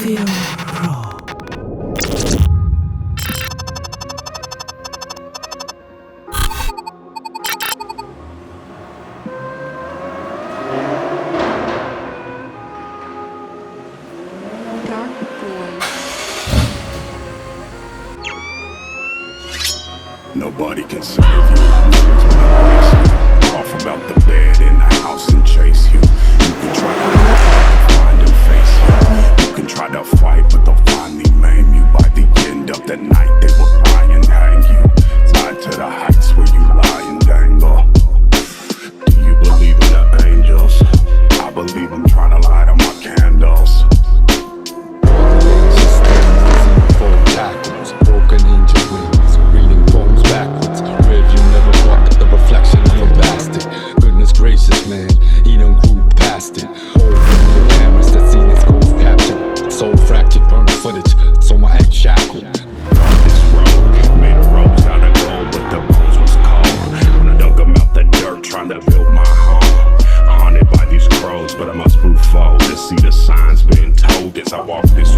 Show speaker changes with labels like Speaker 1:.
Speaker 1: FilmedPro.
Speaker 2: Nobody can save you. Off about the bed in the house and chase you. You can try to find and face you. You can try to fight, but they'll finally maim you. By the end of the night, they will try and hang you. Tied to the heights where you lie and dangle. Do you believe in the angels? I believe I'm trying to light on my candles.
Speaker 3: Tackles, broken angel wings, reading poems backwards. Rearview never walked the reflection of a bastard. Goodness gracious, man, he done grew past it. Open the cameras that seen his ghost captured. Soul fractured, burned footage, so my ex shackled.
Speaker 2: This road made a rose out of gold, but the bones was cold. When I dug them out the dirt, trying to build my home. Haunted by these crows, but I must move forward to see the signs being told as I walk this